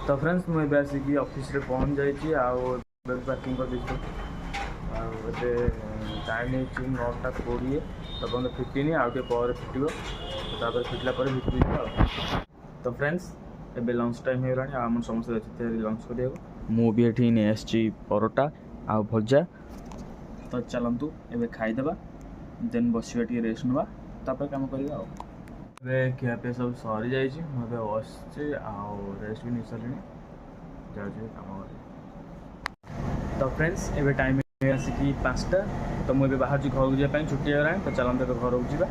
तो फ्रेंड्स मुझे आसिक ऑफिस रे पहुँच जाइए पार्किंग कर दीजिए टाइम नहीं 9:20 तो अपन फिटिनी आउ टे फिटो तो फिटला भितर तो फ्रेंड्स एबे लंच टाइम हो आम समस्त लंच करा मु भी ये नहीं आसी परोटा आ भजा तो चलतु एबे खाईदेबा देन बसवा टे रेस्ट नवा तापर काम करवा खियापिया सब सरी जा बस रेस्ट भी नहीं सारे जाऊँ कम कर तो फ्रेंड्स एबे टाइम आसिक 5टा तो मुझे बाहर घर को जावाई छुट्टी हो तो चलते घर को जावा